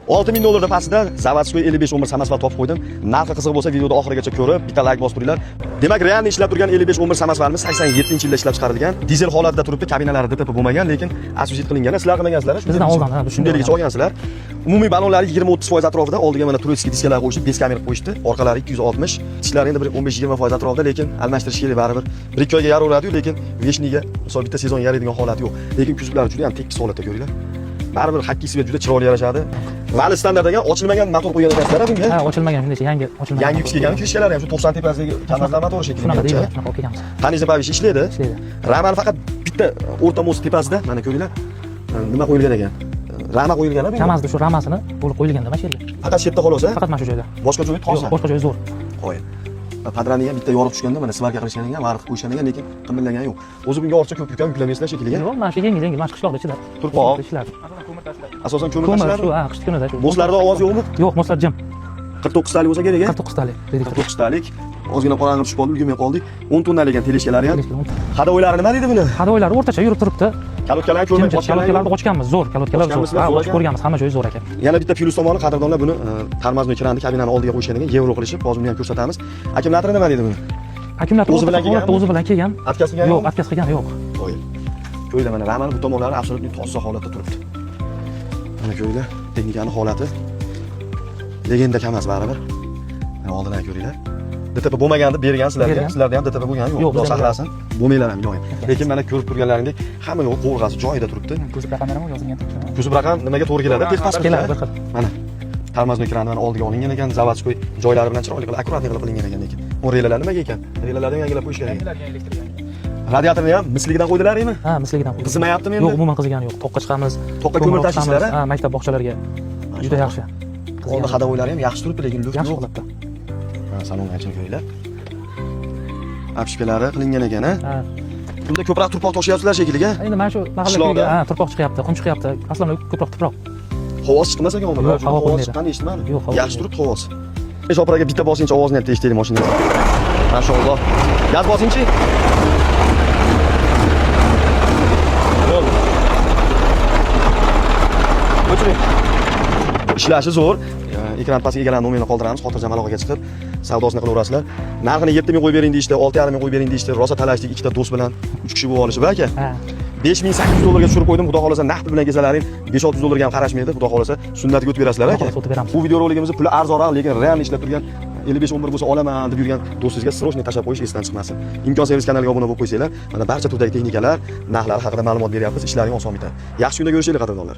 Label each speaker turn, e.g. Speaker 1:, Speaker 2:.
Speaker 1: $6000 dollardan pastida Zavodskoy 5511 samosval topib qo'ydim. Narxi qiziq bo'lsa, videoni oxirigacha ko'rib, bitta like bosib turinglar. Demak, realni ishlab turgan 5511 samosvalimiz 87-yilda ishlab chiqarilgan. Dizel holatida turibdi, kabinalari DTP bo'lmagan, lekin assosit qilingan. Sizlar qilmagansizlar,
Speaker 2: bizdan oldin
Speaker 1: shundayligicha olgansizlar. Umumiy balonlari 20-30% atrofida, oldiga mana turistskiy diskalar qo'yishdi, 5 kamera qo'yishdi, orqalari 260, tichlari endi bir 15-20% atrofida, lekin almashtirish kerak baribir. 1-2 oyga yaraveradi-yu, lekin Veshniga misol bitta sezon yaraydigan holati yo'q. Lekin kuzovlari juda ham tekis holatda ko'ringlar. Baribir hakki svet juda chiroyli yarashadi. Vali standartiga ochilmagan motor qo'ygan ekansizlar bunga.
Speaker 2: Ha, ochilmagan, shunday yangi ochilmagan.
Speaker 1: Yangi yuk kelgan krishkalari ham shu 90 tepasidagi kanallar motori shekilli.
Speaker 2: Shunaqa deydi, shunaqa olib kelganmiz.
Speaker 1: Qaniysa pavish ishlaydi. Ramal faqat bitta o'rta most tepasida, mana ko'ringlar. Nima qo'yilgan ekan? Rama qo'yilgan-a bu?
Speaker 2: Kamazda shu ramasini bo'lib qo'yilganda mana shu yerga.
Speaker 1: Faqat shu yerda xolos, a?
Speaker 2: Faqat mana shu joyda.
Speaker 1: Boshqa joyi toza.
Speaker 2: Boshqa joyi zo'r.
Speaker 1: Qo'y. Padrani ham bitta yorib tushganda mana svarka qilishgan ekan, varib qo'yishgan ekan, lekin qimirlagan yo'q. O'zi bunga ortiqcha ko'p yukam yuklamaysizlar shekilliga.
Speaker 2: Yo'q, mana shu yengil, mana shu qishloqda ichida.
Speaker 1: Turpoq
Speaker 2: ishlar.
Speaker 1: Asosan ko'mir tashlar.
Speaker 2: Shu, ha, qish kunida shu.
Speaker 1: Moslarda ovoz yo'qmi?
Speaker 2: Yo'q, moslar jim.
Speaker 1: 49 talik bo'lsa kerak, a?
Speaker 2: 49 talik.
Speaker 1: 49 talik. Ozgina qorong'i tushib qoldi, ulgurmay qoldik. 10 tonnalik ekan teleshkalari ham. Hadovoylari nima deydi buni?
Speaker 2: Hadovoylari o'rtacha yurib turibdi.
Speaker 1: Kalotkalarni ko'rmay
Speaker 2: kalotkalarni ochganmiz, zo'r, kalotkalar zo'r. Ha, ochib ko'rganmiz, hamma joyi zo'r ekan.
Speaker 1: Yana bitta plyus tomoni qadrdonlar buni tormoznoy kranni kabinani oldiga qo'yishgan ekan, yevro qilishib, hozir buni ham ko'rsatamiz. Akkumulyatori nima deydi buni?
Speaker 2: Akkumulyator o'zi bilan kelgan.
Speaker 1: Atkaz qilgan?
Speaker 2: Yo'q, atkaz qilgan yo'q.
Speaker 1: Qo'yil. Ko'ylar mana ramal bu tomonlari absolutniy toza holatda turibdi. Mana ko'ylar, texnikani holati legenda emas baribir. Mana oldidan ko'ringlar. DTP bo'lmaganda bergan sizlarga. Sizlarda ham DTP bo'lgani yo'q. Xudo saqlasin. Bo'lmanglar ham iloyim. Lekin mana ko'rib turganlaringdek hamma yo'q qovurg'asi joyida turibdi.
Speaker 2: Kuzib raqamlar ham yozilgan.
Speaker 1: Kuzib raqam nimaga to'g'ri keladi? Texpasport
Speaker 2: keladi bir xil.
Speaker 1: Mana tormoznoy kranni mana oldiga olingan ekan, Zavodskoy joylari bilan chiroyli qilib, akkuratli qilib qilingan ekan lekin. Bu relalar nimaga ekan? Relalarni yangilab qo'yishgan ekan. Radiatorni ham misligidan qo'ydilaringmi?
Speaker 2: Ha, misligidan qo'ydik.
Speaker 1: Qizimayaptimi endi?
Speaker 2: Yo'q, umuman qizigani yo'q. Toqqa chiqamiz.
Speaker 1: Toqqa ko'mir tashlaysizlar,
Speaker 2: ha, maktab bog'chalarga. Juda yaxshi.
Speaker 1: Oldi hadovoylari ham yaxshi turibdi, lekin luft
Speaker 2: yaxshi
Speaker 1: yo'q.
Speaker 2: holatda.
Speaker 1: Ha, salonga aytib ko'ringlar. Apshkalari qilingan ekan, ha? Bunda ko'proq turpoq toshyapsizlar shekilliga.
Speaker 2: Endi mana shu mahallaga, ha, turpoq chiqyapti, qum chiqyapti. Aslida ko'proq tuproq.
Speaker 1: Havosi chiqmas ekan unda.
Speaker 2: Yo'q, havo qo'ymaydi.
Speaker 1: Chiqqanini eshitmadim.
Speaker 2: Yo'q,
Speaker 1: yaxshi turibdi havosi. Shopiraga bitta bosingchi ovozini ham eshitaylik mashinada. Mashalloh. Gaz bosingchi. O'chiring. Ishlashi zo'r. Ekran pastiga egalarning nomerini qoldiramiz, xotirjam aloqaga chiqib savdosini qilaverasizlar. Narxini 7000 qo'yib bering deyishdi, 6500 qo'yib bering deyishdi. Rosa talashdik ikkita do'st bilan 3 kishi bo'lib olishib aka.
Speaker 2: Ha.
Speaker 1: 5800 dollarga tushirib qo'ydim. Xudo xolasa naqd bilan kelsalaring 5-600 dollarga ham qarashmaydi. Xudo xolasa sunnatiga o'tib berasizlar aka.
Speaker 2: O'tib beramiz.
Speaker 1: Bu video roligimizni puli arzonroq, lekin real ishlab turgan 5511 bo'lsa olaman deb yurgan do'stingizga srochniy tashlab qo'yish esdan chiqmasin. Imkon servis kanaliga obuna bo'lib qo'ysanglar, mana barcha turdagi texnikalar, narxlar haqida ma'lumot beryapmiz, ishlaring oson bitadi. Yaxshi kunda ko'rishaylik qadrdonlar.